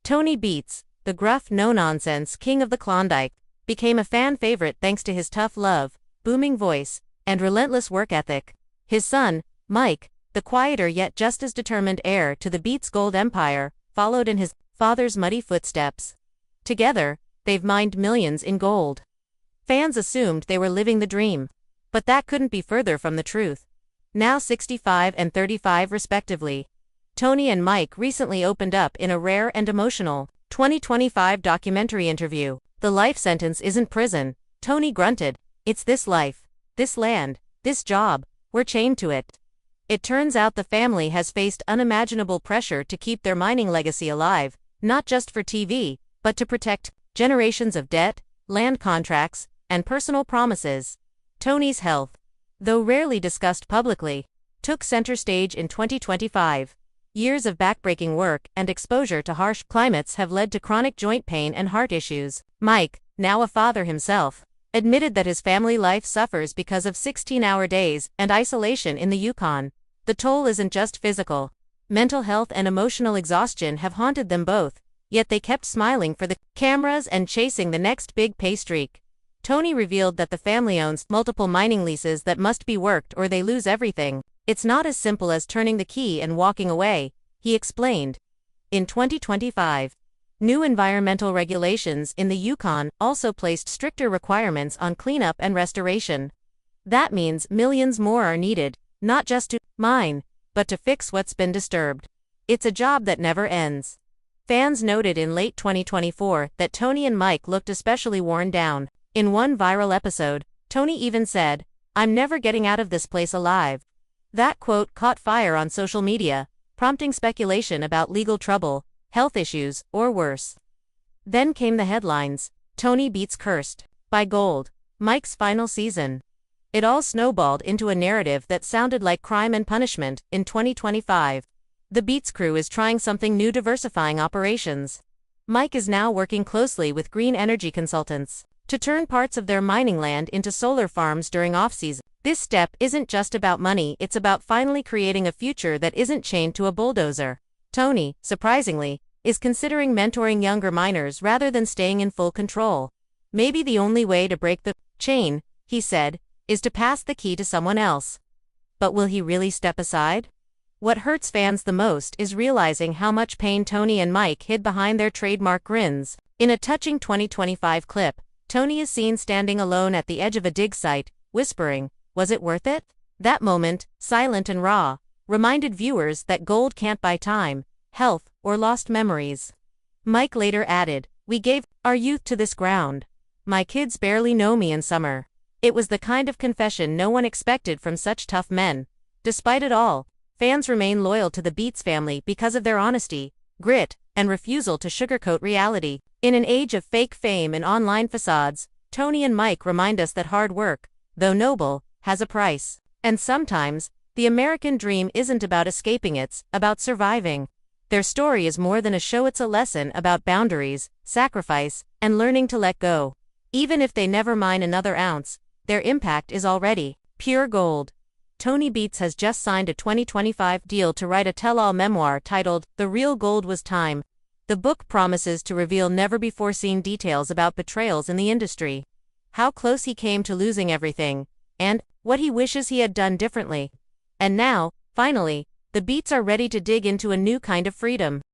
Tony Beets, the gruff, no-nonsense king of the Klondike, became a fan favorite thanks to his tough love, booming voice, and relentless work ethic. His son, Mike, the quieter yet just as determined heir to the Beets gold empire, followed in his father's muddy footsteps. Together, they've mined millions in gold. Fans assumed they were living the dream. But that couldn't be further from the truth. Now 65 and 35 respectively, Tony and Mike recently opened up in a rare and emotional 2025 documentary interview. "The life sentence isn't prison," Tony grunted. "It's this life, this land, this job, we're chained to it." It turns out the family has faced unimaginable pressure to keep their mining legacy alive, not just for TV, but to protect generations of debt, land contracts, and personal promises. Tony's health, though rarely discussed publicly, took center stage in 2025. Years of backbreaking work and exposure to harsh climates have led to chronic joint pain and heart issues. Mike, now a father himself, admitted that his family life suffers because of 16-hour days and isolation in the Yukon. The toll isn't just physical. Mental health and emotional exhaustion have haunted them both, yet they kept smiling for the cameras and chasing the next big pay streak. Tony revealed that the family owns multiple mining leases that must be worked or they lose everything. "It's not as simple as turning the key and walking away," he explained. In 2025, new environmental regulations in the Yukon also placed stricter requirements on cleanup and restoration. That means millions more are needed, not just to mine, but to fix what's been disturbed. It's a job that never ends. Fans noted in late 2024 that Tony and Mike looked especially worn down. In one viral episode, Tony even said, "I'm never getting out of this place alive." That quote caught fire on social media, prompting speculation about legal trouble, health issues, or worse. Then came the headlines: Tony Beets cursed by gold, Mike's final season. It all snowballed into a narrative that sounded like Crime and Punishment. In 2025, the Beets crew is trying something new, diversifying operations. Mike is now working closely with green energy consultants to turn parts of their mining land into solar farms during off-season. This step isn't just about money, it's about finally creating a future that isn't chained to a bulldozer. Tony, surprisingly, is considering mentoring younger miners rather than staying in full control. "Maybe the only way to break the chain," he said, "is to pass the key to someone else." But will he really step aside? What hurts fans the most is realizing how much pain Tony and Mike hid behind their trademark grins. In a touching 2025 clip, Tony is seen standing alone at the edge of a dig site, whispering, "Was it worth it?" That moment, silent and raw, reminded viewers that gold can't buy time, health, or lost memories. Mike later added, "We gave our youth to this ground. My kids barely know me in summer." It was the kind of confession no one expected from such tough men. Despite it all, fans remain loyal to the Beets family because of their honesty, grit, and refusal to sugarcoat reality. In an age of fake fame and online facades, Tony and Mike remind us that hard work, though noble, has a price. And sometimes, the American dream isn't about escaping, it's about surviving. Their story is more than a show, it's a lesson about boundaries, sacrifice, and learning to let go. Even if they never mine another ounce, their impact is already pure gold. Tony Beets has just signed a 2025 deal to write a tell-all memoir titled "The Real Gold Was Time." The book promises to reveal never-before-seen details about betrayals in the industry, how close he came to losing everything, and what he wishes he had done differently. And now, finally, the Beets are ready to dig into a new kind of freedom.